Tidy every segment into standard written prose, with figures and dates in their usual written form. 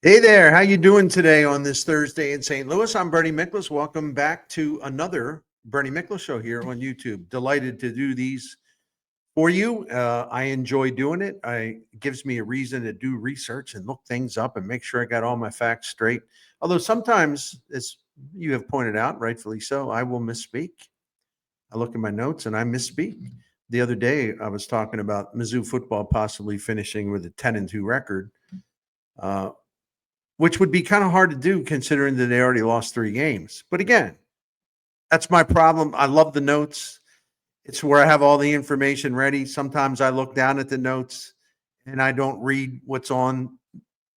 Hey there, how you doing today on this Thursday in St. Louis? I'm Bernie Miklasz. Welcome back to another Bernie Miklasz show here on YouTube. Delighted to do these for you. I enjoy doing it. It gives me a reason to do research and look things up and make sure I got all my facts straight. Although sometimes, as you have pointed out, rightfully so, I will misspeak. I look at my notes and I misspeak. The other day, I was talking about Mizzou football possibly finishing with a 10-2 record. Which would be kind of hard to do considering that they already lost 3 games. But again, that's my problem. I love the notes. It's where I have all the information ready. Sometimes I look down at the notes and I don't read what's on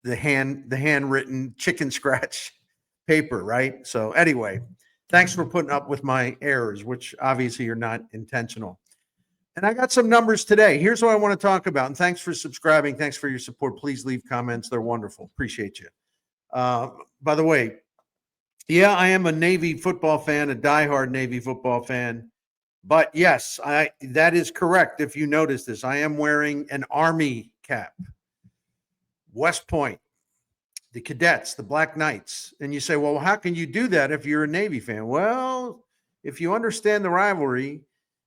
the handwritten chicken scratch paper, right? So anyway, thanks for putting up with my errors, which obviously are not intentional. And I got some numbers today. Here's what I want to talk about. And thanks for subscribing. Thanks for your support. Please leave comments. They're wonderful. Appreciate you. By the way, yeah, I am a Navy football fan, a diehard Navy football fan. But yes, that is correct. If you notice this, I am wearing an Army cap. West Point, the cadets, the Black Knights. And you say, well, how can you do that if you're a Navy fan? Well, if you understand the rivalry,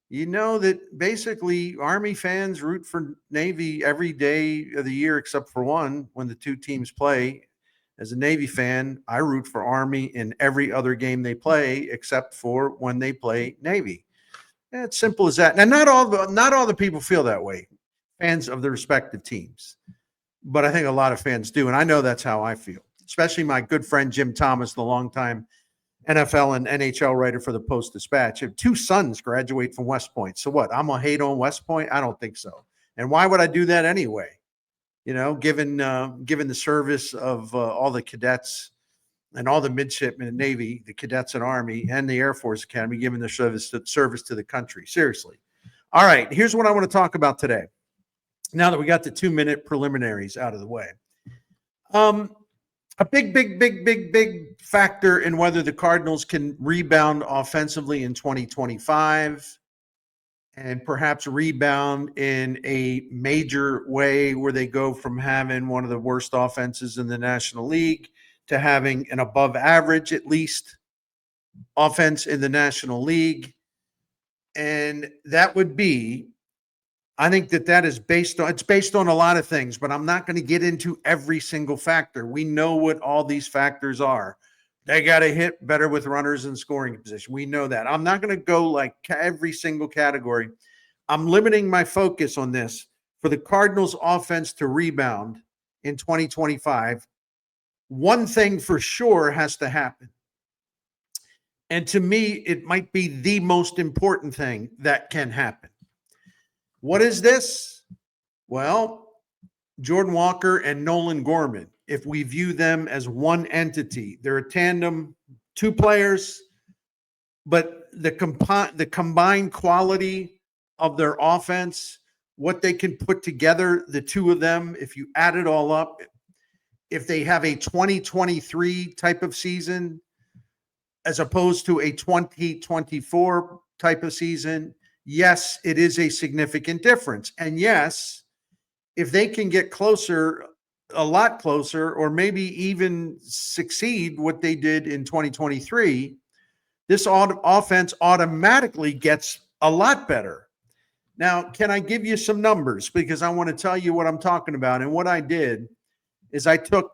you know that basically Army fans root for Navy every day of the year except for one, when the two teams play. As a Navy fan, I root for Army in every other game they play except for when they play Navy. And it's simple as that. Now, not all the people feel that way, fans of the respective teams, but I think a lot of fans do, and I know that's how I feel. Especially my good friend Jim Thomas, the longtime NFL and NHL writer for the Post-Dispatch. If 2 sons graduate from West Point, so what? I'm gonna hate on West Point? I don't think so. And why would I do that anyway? You know, given the service of all the cadets and all the midshipmen in Navy, the cadets and Army, and the Air Force Academy, giving their service to the country. Seriously. All right, here's what I want to talk about today. Now that we got the 2-minute preliminaries out of the way. A big factor in whether the Cardinals can rebound offensively in 2025 and perhaps rebound in a major way where they go from having one of the worst offenses in the National League to having an above average, at least, offense in the National League. And that would be, I think that is based on a lot of things, but I'm not going to get into every single factor. We know what all these factors are. They got to hit better with runners in scoring position. We know that. I'm not going to go like every single category. I'm limiting my focus on this. For the Cardinals offense to rebound in 2025, one thing for sure has to happen. And to me, it might be the most important thing that can happen. What is this? Well, Jordan Walker and Nolan Gorman. If we view them as one entity, they're a tandem, 2 players, but the combined quality of their offense, what they can put together, the 2 of them, if you add it all up, if they have a 2023 type of season as opposed to a 2024 type of season, yes, it is a significant difference. And yes, if they can get closer, a lot closer, or maybe even succeed what they did in 2023, this offense automatically gets a lot better. Now, can I give you some numbers? Because I want to tell you what I'm talking about. And what I did is I took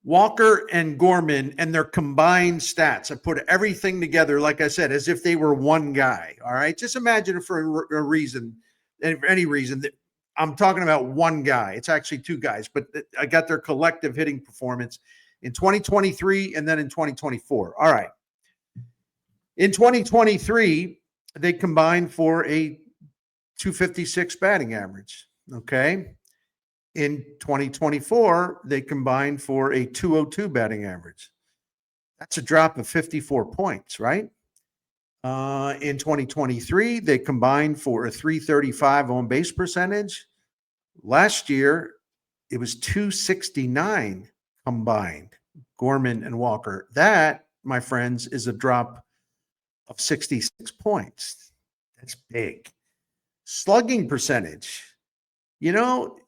Walker and Gorman and their combined stats. I put everything together, like I said, as if they were one guy. All right. Just imagine for a reason, and for any reason, that I'm talking about one guy. It's actually 2 guys, but I got their collective hitting performance in 2023 and then in 2024. All right. In 2023, they combined for a 256 batting average. Okay. In 2024, they combined for a 202 batting average. That's a drop of 54 points, right? In 2023, they combined for a 335 on base percentage. Last year, it was 269 combined, Gorman and Walker. That, my friends, is a drop of 66 points. That's big. Slugging percentage. You know,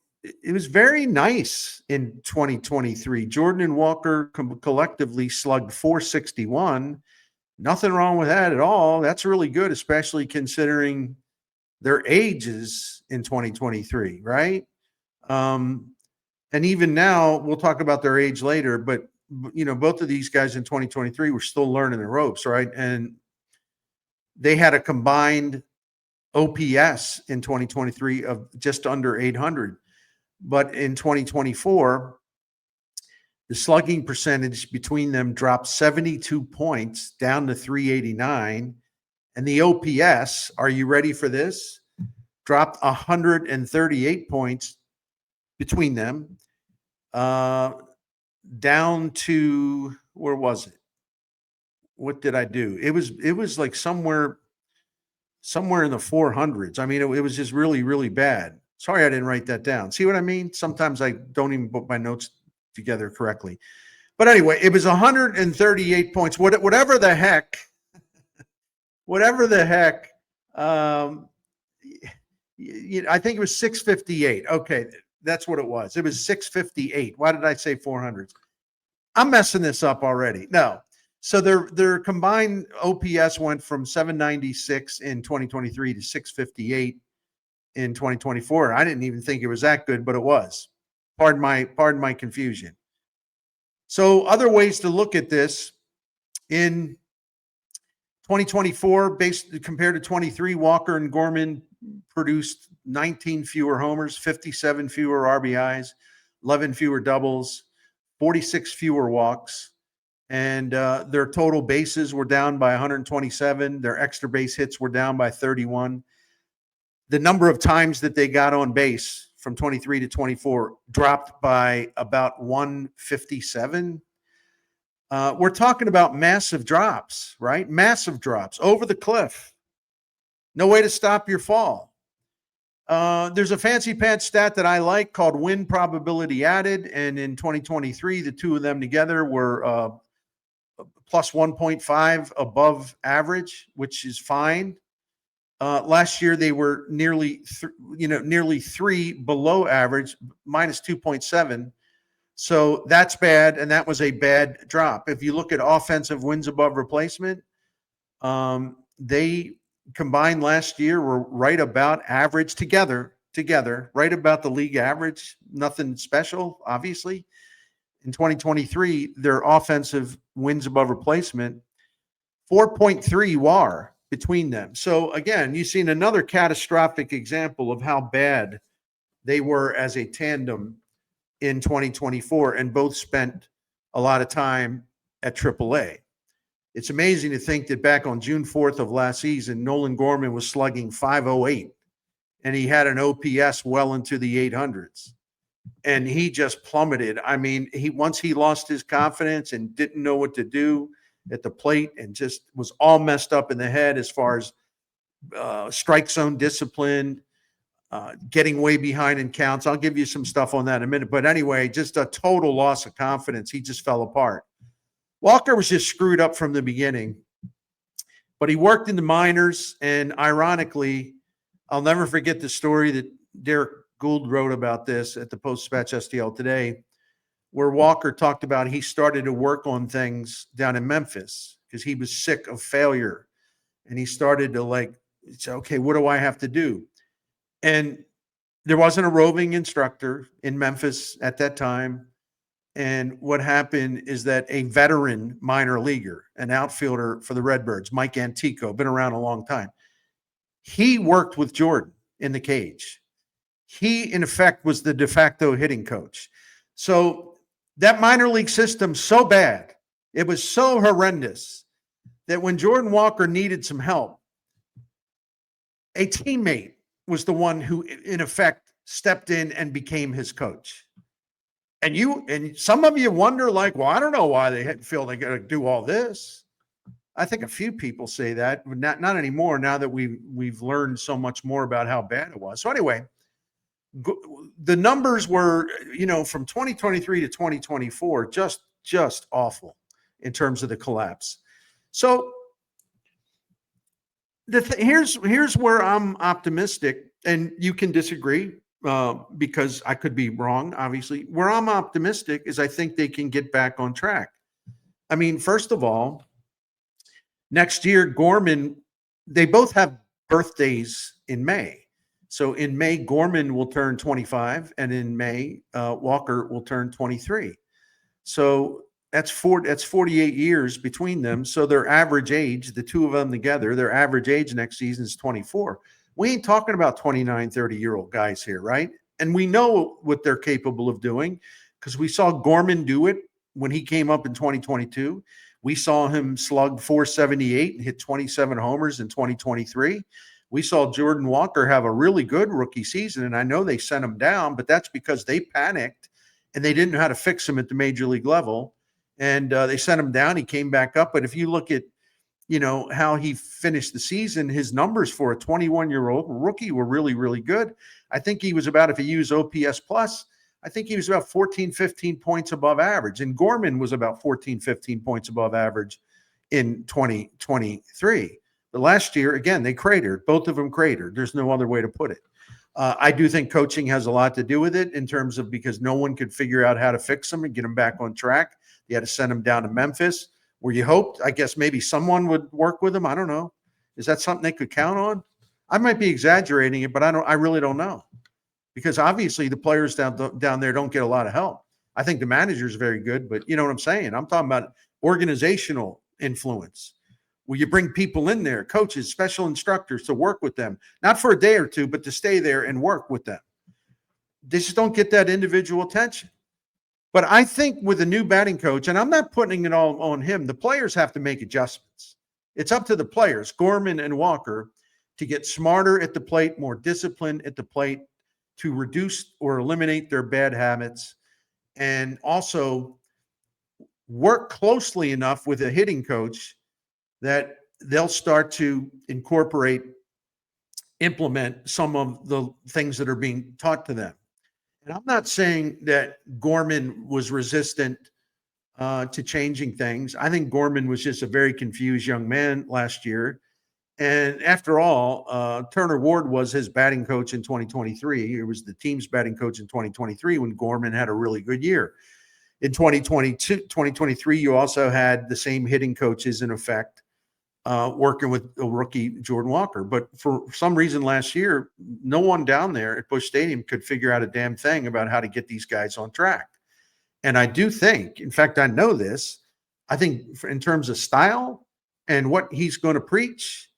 it was very nice in 2023. Jordan and Walker collectively slugged 461. Nothing wrong with that at all. That's really good, especially considering their ages in 2023, right? And even now, we'll talk about their age later, but both of these guys in 2023 were still learning the ropes, right? And they had a combined OPS in 2023 of just under 800. But in 2024, the slugging percentage between them dropped 72 points down to 389. And the OPS, are you ready for this? Dropped 138 points between them, down to, where was it? What did I do? It was like somewhere in the 400s. I mean, it was just really, really bad. Sorry, I didn't write that down. See what I mean? Sometimes I don't even put my notes together correctly. But anyway, it was 138 points. Whatever the heck. I think it was 658. Okay, that's what it was. It was 658. Why did I say 400s? I'm messing this up already. No. So their combined OPS went from 796 in 2023 to 658 in 2024. I didn't even think it was that good, but it was. Pardon my confusion. So other ways to look at this: in 2024, compared to 23, Walker and Gorman produced 19 fewer homers, 57 fewer RBIs, 11 fewer doubles, 46 fewer walks. And their total bases were down by 127. Their extra base hits were down by 31. The number of times that they got on base from 23 to 24 dropped by about 157. We're talking about massive drops, right? Massive drops over the cliff. No way to stop your fall. There's a fancy pants stat that I like called win probability added. And in 2023, the two of them together were plus 1.5 above average, which is fine. Last year, they were nearly 3 below average, minus 2.7. So that's bad, and that was a bad drop. If you look at offensive wins above replacement, they combined last year were right about average together, right about the league average. Nothing special, obviously. In 2023, their offensive wins above replacement, 4.3 WAR between them. So again, you've seen another catastrophic example of how bad they were as a tandem in 2024, and both spent a lot of time at AAA. It's amazing to think that back on June 4th of last season, Nolan Gorman was slugging 508, and he had an OPS well into the 800s. And he just plummeted. I mean, once he lost his confidence and didn't know what to do at the plate, and just was all messed up in the head as far as strike zone discipline, getting way behind in counts. I'll give you some stuff on that in a minute. But anyway, just a total loss of confidence. He just fell apart. Walker was just screwed up from the beginning. But he worked in the minors, and ironically, I'll never forget the story that Derek Gould wrote about this at the Post-Dispatch STL today, where Walker talked about he started to work on things down in Memphis because he was sick of failure. And he started to say, okay, what do I have to do? And there wasn't a roving instructor in Memphis at that time. And what happened is that a veteran minor leaguer, an outfielder for the Redbirds, Mike Antico, been around a long time, he worked with Jordan in the cage. He, in effect, was the de facto hitting coach. So that minor league system, so bad, it was so horrendous that when Jordan Walker needed some help, a teammate was the one who, in effect, stepped in and became his coach. And some of you wonder, well, I don't know why they feel they got to do all this. I think a few people say that, but not anymore. Now that we've learned so much more about how bad it was. So anyway, the numbers were, from 2023 to 2024, just awful in terms of the collapse. So here's where I'm optimistic, and you can disagree. because I could be wrong, obviously. Where I'm optimistic is I think they can get back on track. I mean, first of all, next year, Gorman, they both have birthdays in May. So in May, Gorman will turn 25, and in May, Walker will turn 23. So that's 48 years between them. So their average age, the two of them together, their average age next season is 24. We ain't talking about 29, 30-year-old guys here, right? And we know what they're capable of doing because we saw Gorman do it when he came up in 2022. We saw him slug 478 and hit 27 homers in 2023. We saw Jordan Walker have a really good rookie season, and I know they sent him down, but that's because they panicked and they didn't know how to fix him at the major league level. And they sent him down. He came back up. But if you look at, how he finished the season, his numbers for a 21-year-old rookie were really, really good. I think he was about, if you use OPS plus, I think he was about 14, 15 points above average. And Gorman was about 14, 15 points above average in 2023. But last year, again, they cratered. Both of them cratered. There's no other way to put it. I do think coaching has a lot to do with it in terms of because no one could figure out how to fix them and get them back on track. You had to send them down to Memphis, where you hoped, I guess, maybe someone would work with them. I don't know. Is that something they could count on? I might be exaggerating it, but I really don't know. Because obviously the players down there don't get a lot of help. I think the manager's very good, but you know what I'm saying? I'm talking about organizational influence. Will you bring people in there, coaches, special instructors to work with them, not for a day or two, but to stay there and work with them? They just don't get that individual attention. But I think with a new batting coach, and I'm not putting it all on him, the players have to make adjustments. It's up to the players, Gorman and Walker, to get smarter at the plate, more disciplined at the plate, to reduce or eliminate their bad habits, and also work closely enough with a hitting coach that they'll start to implement some of the things that are being taught to them. And I'm not saying that Gorman was resistant to changing things. I think Gorman was just a very confused young man last year. And after all, Turner Ward was his batting coach in 2023. He was the team's batting coach in 2023 when Gorman had a really good year. In 2023, you also had the same hitting coaches in effect working with a rookie, Jordan Walker. But for some reason last year, no one down there at Busch Stadium could figure out a damn thing about how to get these guys on track. And I do think, in fact, I know this, I think in terms of style and what he's going to preach,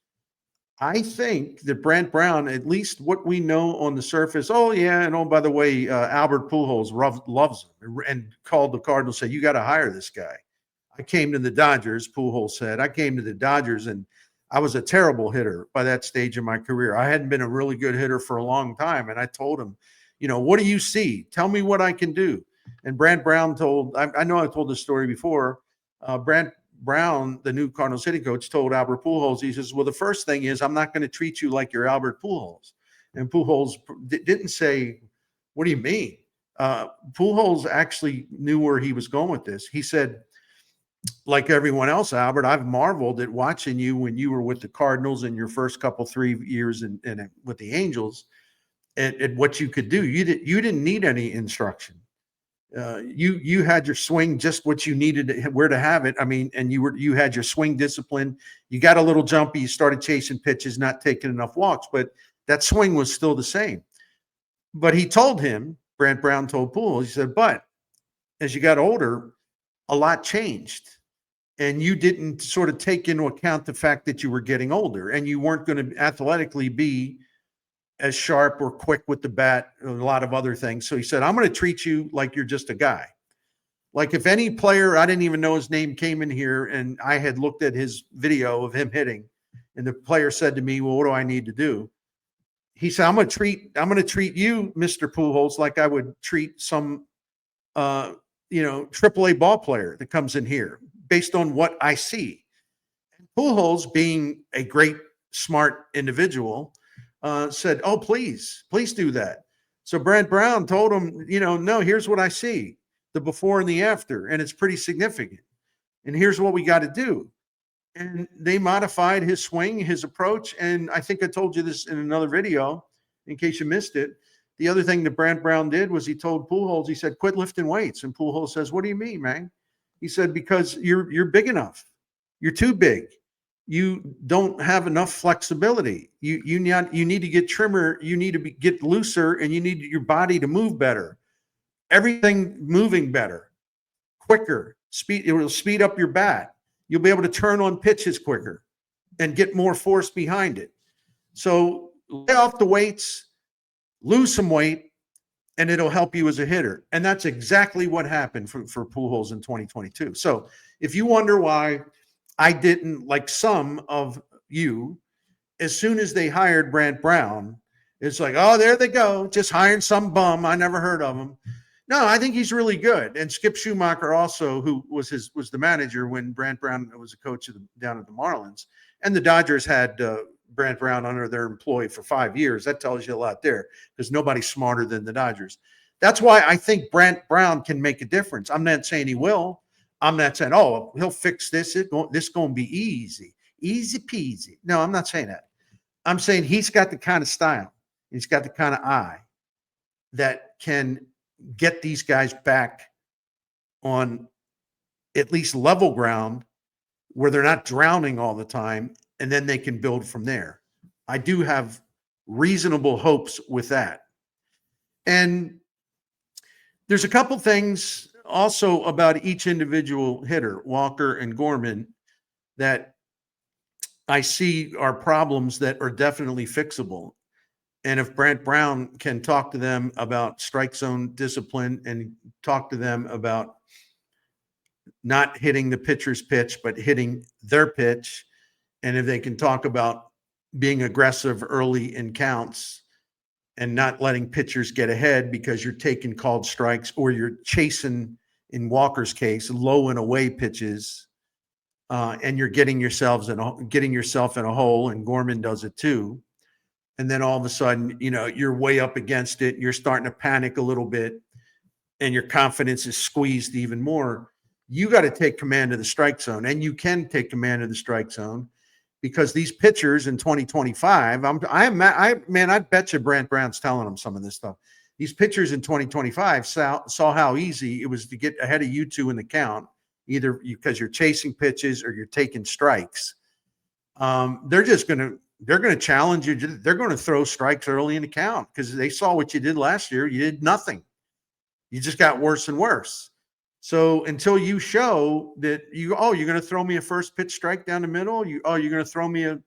I think that Brant Brown, at least what we know on the surface, oh, yeah, and oh, by the way, Albert Pujols loves him and called the Cardinals, said, you got to hire this guy. I came to the Dodgers, Pujols said. I came to the Dodgers, and I was a terrible hitter by that stage of my career. I hadn't been a really good hitter for a long time, and I told him, what do you see? Tell me what I can do. And Brant Brown I know I told this story before, Brant Brown, the new Cardinals hitting coach, told Albert Pujols, he says, well, the first thing is I'm not going to treat you like you're Albert Pujols. And Pujols didn't say, what do you mean? Pujols actually knew where he was going with this. He said, like everyone else, Albert, I've marveled at watching you when you were with the Cardinals in your first 3 years and with the Angels at what you could do. You didn't need any instruction. You had your swing just what you needed, where to have it. I mean, and you had your swing discipline. You got a little jumpy. You started chasing pitches, not taking enough walks, but that swing was still the same. But he told him, Brant Brown told Pujols, he said, but as you got older, a lot changed. And you didn't sort of take into account the fact that you were getting older and you weren't going to athletically be as sharp or quick with the bat and a lot of other things. So he said, I'm going to treat you like you're just a guy. Like if any player, I didn't even know his name, came in here and I had looked at his video of him hitting and the player said to me, well, what do I need to do? He said, I'm going to treat you, Mr. Pujols, like I would treat some, AAA ball player that comes in here based on what I see. Pujols, being a great, smart individual, said, oh, please do that. So Brant Brown told him, no, here's what I see, the before and the after, and it's pretty significant. And here's what we got to do. And they modified his swing, his approach. And I think I told you this in another video, in case you missed it. the other thing that Brant Brown did was he told Pujols, he said, quit lifting weights. And Pujols says, what do you mean, man? He said, because you're big enough. You're too big. You don't have enough flexibility. You need to get trimmer. You need to get looser, and you need your body to move better. Everything moving better, quicker. Speed. It will speed up your bat. You'll be able to turn on pitches quicker and get more force behind it. So lay off the weights, lose some weight, and it'll help you as a hitter. And that's exactly what happened for Pujols in 2022. So if you wonder why I didn't, like some of you, as soon as they hired Brant Brown, it's like, oh, there they go, just hiring some bum. I never heard of him. No, I think he's really good. And Skip Schumacher also, who was the manager when Brant Brown was a coach down at the Marlins. And the Dodgers had Brant Brown under their employ for 5 years. That tells you a lot there, because nobody's smarter than the Dodgers. That's why I think Brant Brown can make a difference. I'm not saying he will. I'm not saying, oh, he'll fix this. This going to be easy peasy. No, I'm not saying that. I'm saying he's got the kind of style. He's got the kind of eye that can get these guys back on at least level ground where they're not drowning all the time, and then they can build from there. I do have reasonable hopes with that. And there's a couple things also about each individual hitter, Walker and Gorman, that I see are problems that are definitely fixable. And if Brant Brown can talk to them about strike zone discipline and talk to them about not hitting the pitcher's pitch, but hitting their pitch, and if they can talk about being aggressive early in counts and not letting pitchers get ahead because you're taking called strikes, or you're chasing, in Walker's case, low and away pitches, and you're getting yourself in a hole, and Gorman does it too. And then all of a sudden, you're way up against it. You're starting to panic a little bit, and your confidence is squeezed even more. You got to take command of the strike zone, and you can take command of the strike zone, because these pitchers in 2025, I bet you Brant Brown's telling them some of this stuff. These pitchers in 2025 saw how easy it was to get ahead of you two in the count, either because you're chasing pitches or you're taking strikes. They're going to challenge you. They're going to throw strikes early in the count because they saw what you did last year. You did nothing. You just got worse and worse. So until you show that you're going to throw me a first pitch strike down the middle, you're going to throw me a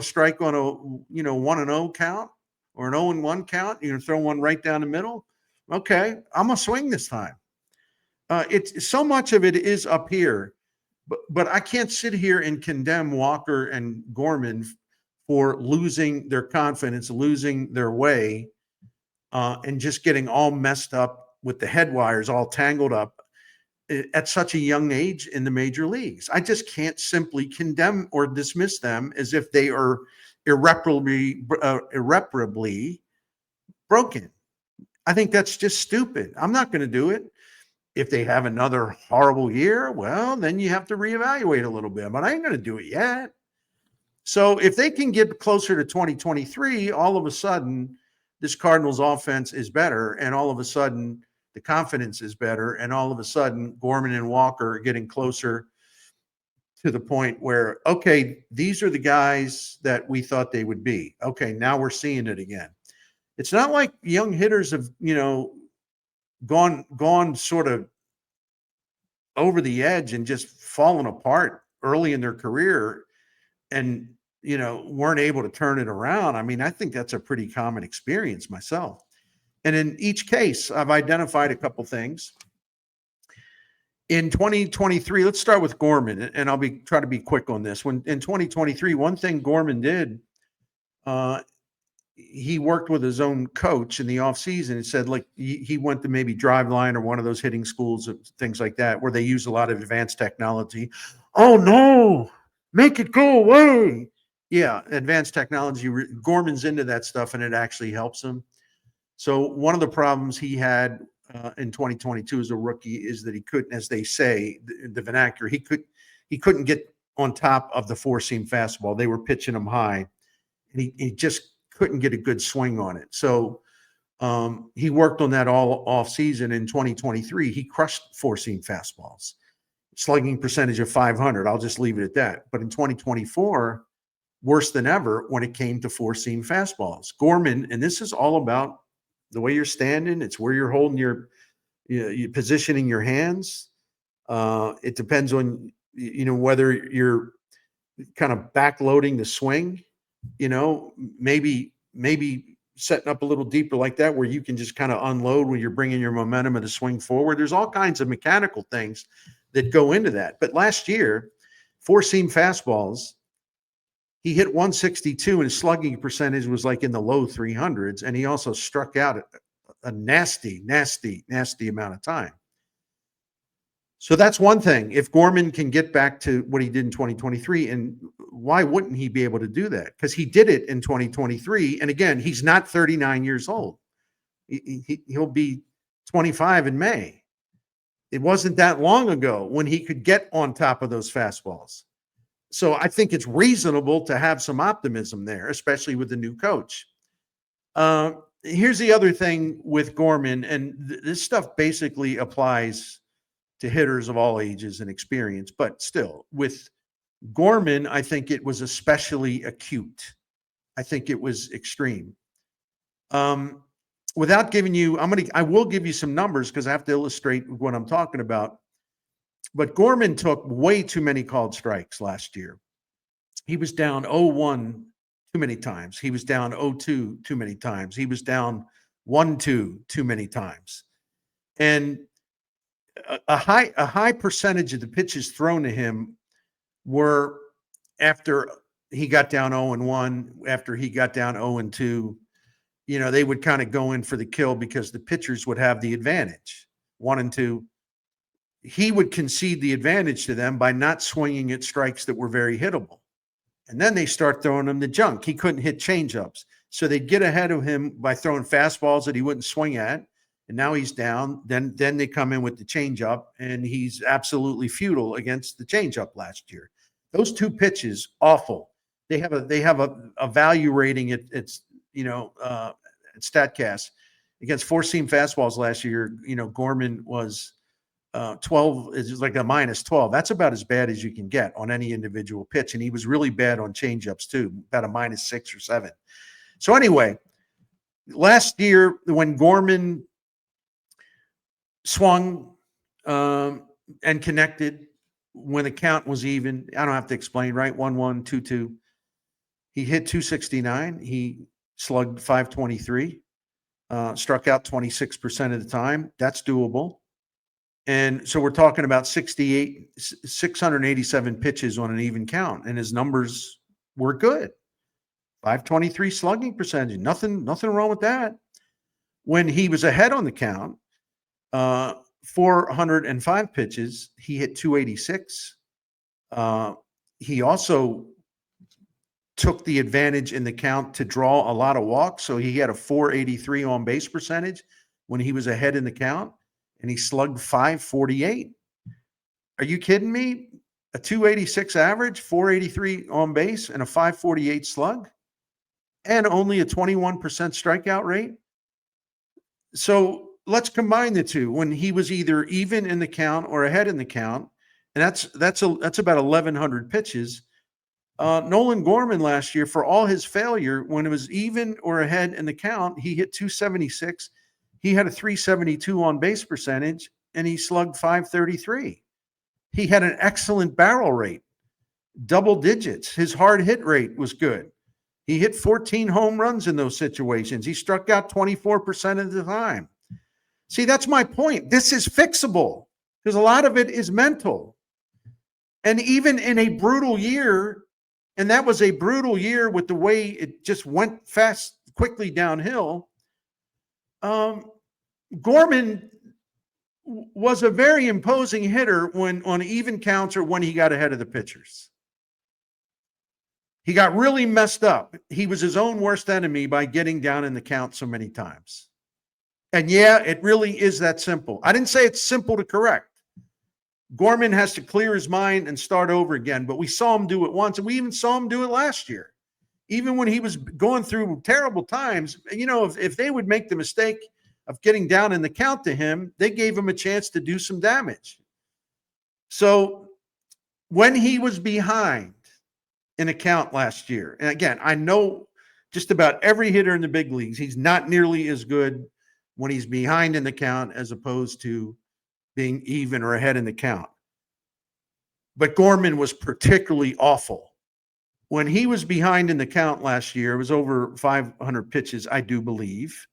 strike on a 1-0 count or an 0-1 count. You're going to throw one right down the middle. Okay, I'm going to swing this time. It's so much of it is up here, but I can't sit here and condemn Walker and Gorman for losing their confidence, losing their way, and just getting all messed up with the head wires all tangled up at such a young age in the major leagues. I just can't simply condemn or dismiss them as if they are irreparably broken. I think that's just stupid. I'm not going to do it. If they have another horrible year, well, then you have to reevaluate a little bit, but I ain't going to do it yet. So if they can get closer to 2023, all of a sudden this Cardinals offense is better, and all of a sudden the confidence is better, and all of a sudden Gorman and Walker are getting closer to the point where, okay, these are the guys that we thought they would be. Okay, now we're seeing it again. It's not like young hitters have, gone sort of over the edge and just fallen apart early in their career and, weren't able to turn it around. I mean, I think that's a pretty common experience myself. And in each case, I've identified a couple things. In 2023, let's start with Gorman, and I'll try to be quick on this. When in 2023, one thing Gorman did, he worked with his own coach in the offseason and said, like, he went to maybe Driveline or one of those hitting schools, things like that, where they use a lot of advanced technology. Oh, no, make it go away. Yeah, advanced technology. Gorman's into that stuff, and it actually helps him. So one of the problems he had in 2022 as a rookie is that he couldn't, as they say, the vernacular, he couldn't get on top of the four-seam fastball. They were pitching him high, and he just couldn't get a good swing on it. So He worked on that all off season. In 2023, he crushed four-seam fastballs, slugging percentage of 500. I'll just leave it at that. But in 2024, worse than ever when it came to four-seam fastballs. Gorman, and this is all about the way you're standing. It's where you're holding you're positioning your hands. It depends on, whether you're kind of backloading the swing, maybe setting up a little deeper like that, where you can just kind of unload when you're bringing your momentum of the swing forward. There's all kinds of mechanical things that go into that. But last year, four-seam fastballs, he hit 162 and his slugging percentage was like in the low 300s. And he also struck out a nasty amount of time. So that's one thing. If Gorman can get back to what he did in 2023, and why wouldn't he be able to do that? Because he did it in 2023. And again, he's not 39 years old. He'll be 25 in May. It wasn't that long ago when he could get on top of those fastballs. So I think it's reasonable to have some optimism there, especially with the new coach. Here's the other thing with Gorman, and this stuff basically applies to hitters of all ages and experience, but still, with Gorman, I think it was especially acute. I think it was extreme. Without giving you, I will give you some numbers because I have to illustrate what I'm talking about. But Gorman took way too many called strikes last year. He was down 0-1 too many times. He was down 0-2 too many times. He was down 1-2 too many times. And a high percentage of the pitches thrown to him were after he got down 0-1, after he got down 0-2. They would kind of go in for the kill because the pitchers would have the advantage, 1-2. He would concede the advantage to them by not swinging at strikes that were very hittable. And then they start throwing him the junk. He couldn't hit changeups. So they'd get ahead of him by throwing fastballs that he wouldn't swing at. And now he's down. Then they come in with the changeup, and he's absolutely futile against the changeup last year. Those two pitches, awful. They have a value rating at StatCast against four-seam fastballs last year. Gorman was 12 is like a -12. That's about as bad as you can get on any individual pitch. And he was really bad on changeups too, about a -6 or -7. So anyway, last year when Gorman swung and connected when the count was even, I don't have to explain, right? 1-1, 2-2. He hit 269. He slugged 523, struck out 26% of the time. That's doable. And so we're talking about 687 pitches on an even count, and his numbers were good. 523 slugging percentage, nothing wrong with that. When he was ahead on the count, 405 pitches, he hit 286. He also took the advantage in the count to draw a lot of walks, so he had a 483 on base percentage when he was ahead in the count. And he slugged 548. Are you kidding me? A 286 average, 483 on base, and a 548 slug, and only a 21% strikeout rate. So let's combine the two. When he was either even in the count or ahead in the count, and that's about 1,100 pitches. Nolan Gorman last year, for all his failure, when it was even or ahead in the count, he hit 276. He had a 372 on base percentage, and he slugged 533. He had an excellent barrel rate, double digits. His hard hit rate was good. He hit 14 home runs in those situations. He struck out 24% of the time. See, that's my point. This is fixable because a lot of it is mental. And even in a brutal year, and that was a brutal year with the way it just went quickly downhill, Gorman was a very imposing hitter when on even counts or when he got ahead of the pitchers. He got really messed up. He was his own worst enemy by getting down in the count so many times. And yeah, it really is that simple. I didn't say it's simple to correct. Gorman has to clear his mind and start over again, but we saw him do it once, and we even saw him do it last year. even when he was going through terrible times, if they would make the mistake of getting down in the count to him, they gave him a chance to do some damage. So when he was behind in a count last year, and again, I know just about every hitter in the big leagues, he's not nearly as good when he's behind in the count as opposed to being even or ahead in the count. But Gorman was particularly awful. When he was behind in the count last year, it was over 500 pitches, I do believe.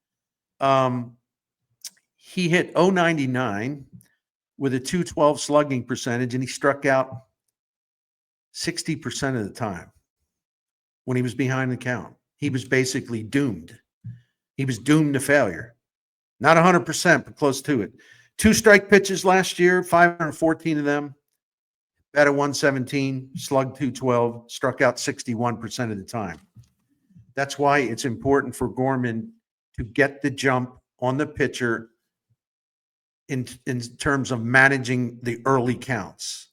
He hit 0.99 with a 212 slugging percentage, and he struck out 60% of the time when he was behind the count. He was basically doomed. He was doomed to failure. Not 100%, but close to it. 2 strike pitches last year, 514 of them. Batted 117, slugged 212, struck out 61% of the time. That's why it's important for Gorman to get the jump on the pitcher in terms of managing the early counts.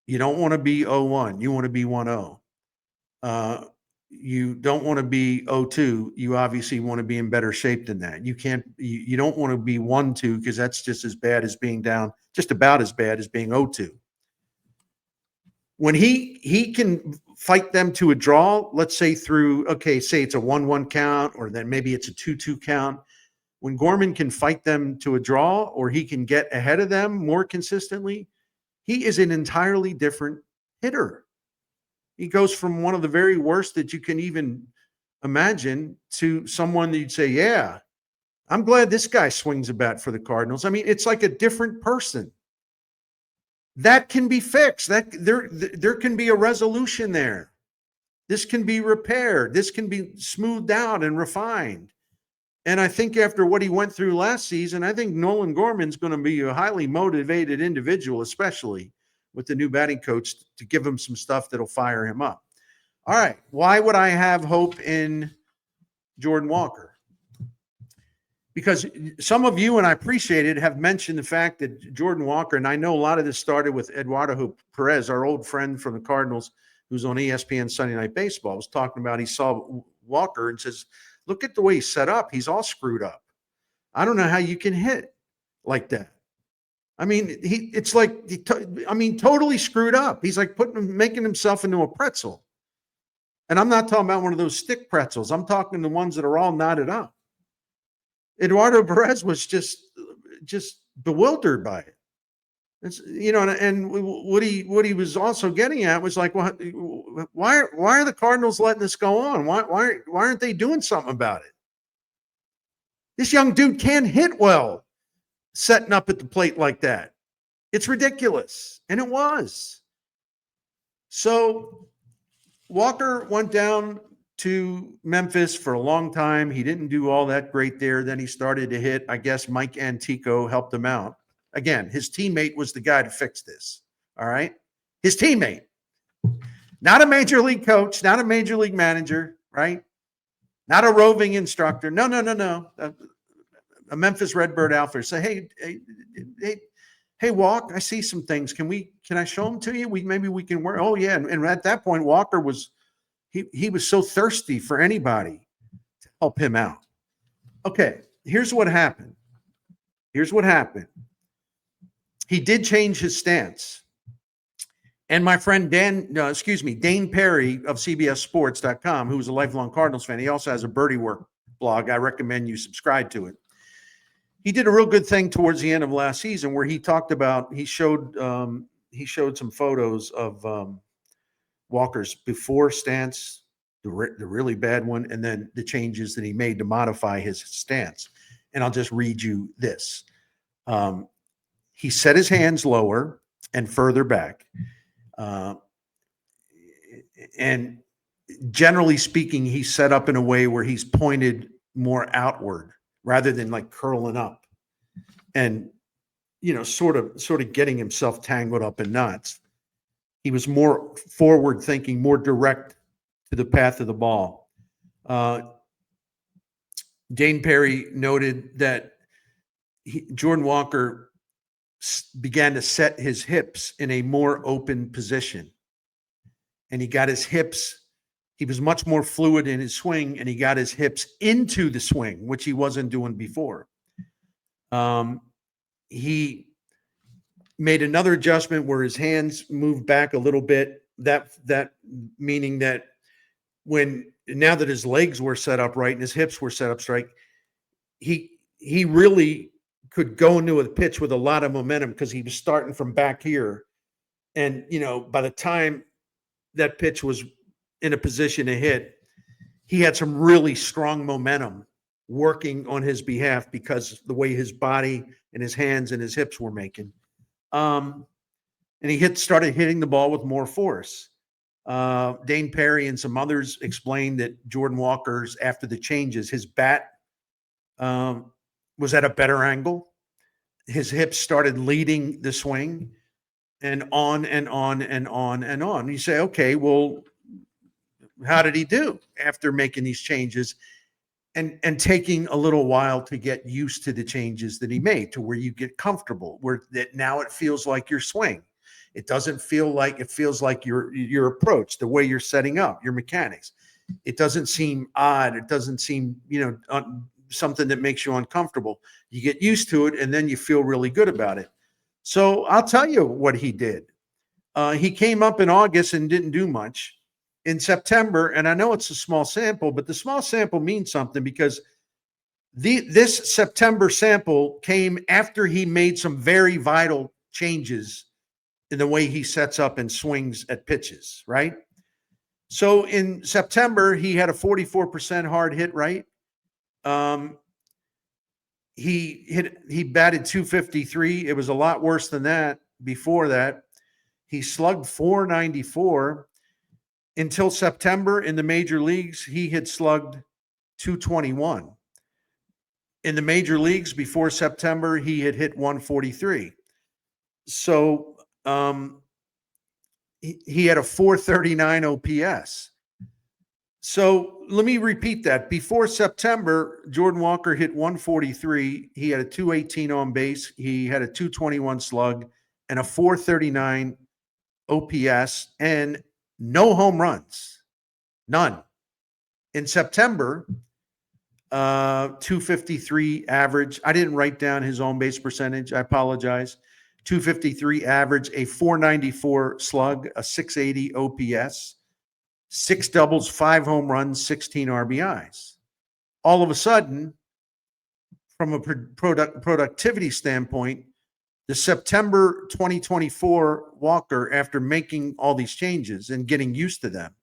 You don't want to be 0-1. You want to be 1-0. You don't want to be 0-2. You obviously want to be in better shape than that. You don't want to be 1-2 because that's just as bad as being down, just about as bad as being 0-2. When he can fight them to a draw, let's say through, say it's a 1-1 count, or then maybe it's a 2-2 count. When Gorman can fight them to a draw, or he can get ahead of them more consistently, he is an entirely different hitter. He goes from one of the very worst that you can even imagine to someone that you'd say, yeah, I'm glad this guy swings a bat for the Cardinals. I mean, it's like a different person. That can be fixed. That there can be a resolution there. This can be repaired. This can be smoothed out and refined. And I think after what he went through last season, I think Nolan Gorman's going to be a highly motivated individual, especially with the new batting coach, to give him some stuff that'll fire him up. All right. Why would I have hope in Jordan Walker? Because some of you, and I appreciate it, have mentioned the fact that Jordan Walker, and I know a lot of this started with Eduardo Perez, our old friend from the Cardinals, who's on ESPN Sunday Night Baseball, was talking about he saw Walker and says, look at the way he's set up. He's all screwed up. I don't know how you can hit like that. I mean, totally screwed up. He's like making himself into a pretzel. And I'm not talking about one of those stick pretzels. I'm talking the ones that are all knotted up. Eduardo Perez was just bewildered by it. It's, and what he was also getting at was like, well, why are the Cardinals letting this go on? Why aren't they doing something about it? This young dude can't hit well setting up at the plate like that. It's ridiculous. And it was. So Walker went down to Memphis for a long time. He didn't do all that great there. Then he started to hit. I guess Mike Antico helped him out. Again, his teammate was the guy to fix this. All right. His teammate, not a major league coach, not a major league manager, right? Not a roving instructor. No. A Memphis Redbird outfitter. Say, hey, Walk, I see some things. Can I show them to you? Maybe we can work. Oh yeah. And at that point, Walker was, he was so thirsty for anybody to help him out. Okay, here's what happened. He did change his stance. And my friend Dane Perry of CBSSports.com, who's a lifelong Cardinals fan, he also has a Birdie Work blog. I recommend you subscribe to it. He did a real good thing towards the end of last season where he talked about, he showed some photos of Walker's before stance, the really bad one, and then the changes that he made to modify his stance. And I'll just read you this. He set his hands lower and further back. And generally speaking, he's set up in a way where he's pointed more outward rather than like curling up and, sort of getting himself tangled up in knots. He was more forward thinking, more direct to the path of the ball. Dane Perry noted that Jordan Walker began to set his hips in a more open position. And he got his hips He was much more fluid in his swing, and he got his hips into the swing, which he wasn't doing before. He made another adjustment where his hands moved back a little bit. That meaning that now that his legs were set up right and his hips were set up straight, he really could go into a pitch with a lot of momentum because he was starting from back here. And, by the time that pitch was in a position to hit, he had some really strong momentum working on his behalf because of the way his body and his hands and his hips were making. And he started hitting the ball with more force. Dane Perry and some others explained that Jordan Walker's, after the changes, his bat was at a better angle. His hips started leading the swing, and on and on and on and on. You say, okay, well, how did he do after making these changes and taking a little while to get used to the changes that he made, to where you get comfortable, where that now it feels like your swing. It doesn't feel like, it feels like your approach, the way you're setting up your mechanics. It doesn't seem odd. It doesn't seem, something that makes you uncomfortable. You get used to it, and then you feel really good about it. So I'll tell you what he did. He came up in August and didn't do much. In September, and I know it's a small sample, but the small sample means something, because this September sample came after he made some very vital changes in the way he sets up and swings at pitches, right? So in September, he had a 44% hard hit rate. He batted 253. It was a lot worse than that before that. He slugged 494. Until September in the major leagues, he had slugged 221. In the major leagues before September, he had hit 143. So he had a 439 OPS. So let me repeat that. Before September, Jordan Walker hit 143. He had a 218 on base. He had a 221 slug and a 439 OPS and no home runs, none. In September, 253 average. I didn't write down his on base percentage. I apologize. 253 average, a 494 slug, a 680 OPS, 6 doubles, 5 home runs, 16 RBIs. All of a sudden, from a productivity standpoint, the September 2024 Walker, after making all these changes and getting used to them,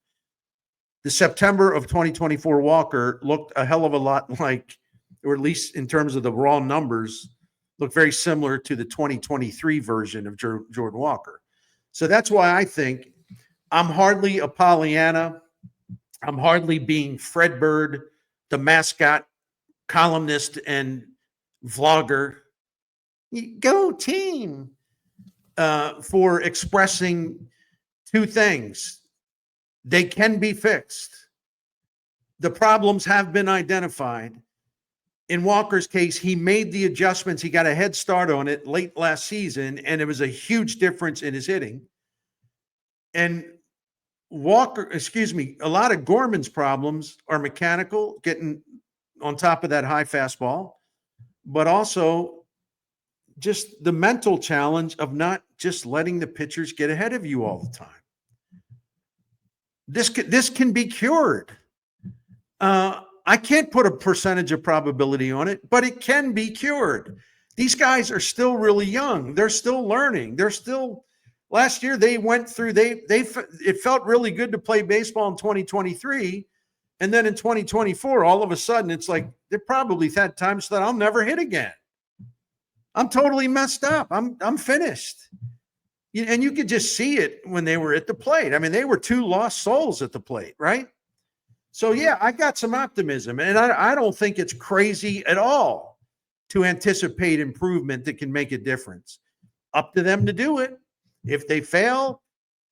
the September of 2024 Walker looked a hell of a lot like, or at least in terms of the raw numbers, looked very similar to the 2023 version of Jordan Walker. So that's why I think I'm hardly a Pollyanna. I'm hardly being Fred Bird, the mascot, columnist, and vlogger. Go team, for expressing two things. They can be fixed. The problems have been identified. In Walker's case, he made the adjustments. He got a head start on it late last season, and it was a huge difference in his hitting. And a lot of Gorman's problems are mechanical, getting on top of that high fastball, but also just the mental challenge of not just letting the pitchers get ahead of you all the time. This can be cured. I can't put a percentage of probability on it, but it can be cured. These guys are still really young. They're still learning. Last year they went through, it felt really good to play baseball in 2023. And then in 2024, all of a sudden it's like, they probably had times that I'll never hit again. I'm totally messed up. I'm finished. And you could just see it when they were at the plate. I mean, they were two lost souls at the plate, right? So, yeah, I got some optimism. And I don't think it's crazy at all to anticipate improvement that can make a difference. Up to them to do it. If they fail,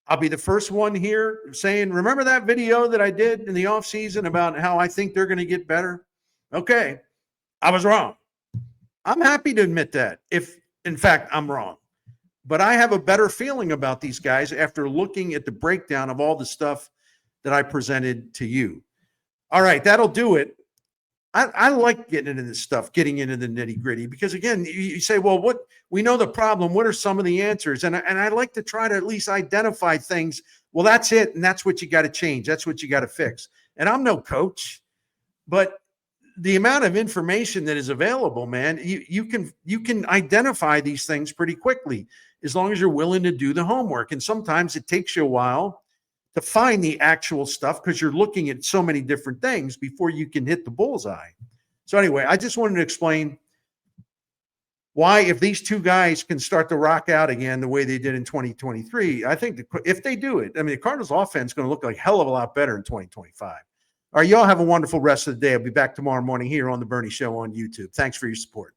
I'll be the first one here saying, remember that video that I did in the offseason about how I think they're going to get better? Okay, I was wrong. I'm happy to admit that, if, in fact, I'm wrong. But I have a better feeling about these guys after looking at the breakdown of all the stuff that I presented to you. All right, that'll do it. I like getting into this stuff, getting into the nitty gritty, because again, you say, well, what we know the problem, what are some of the answers? And I like to try to at least identify things. Well, that's it. And that's what you got to change. That's what you got to fix. And I'm no coach, but the amount of information that is available, man, you can identify these things pretty quickly as long as you're willing to do the homework. And sometimes it takes you a while to find the actual stuff because you're looking at so many different things before you can hit the bullseye. So anyway, I just wanted to explain why, if these two guys can start to rock out again the way they did in 2023, I think if they do it, I mean, the Cardinals offense is going to look like a hell of a lot better in 2025. All right, y'all have a wonderful rest of the day. I'll be back tomorrow morning here on The Bernie Show on YouTube. Thanks for your support.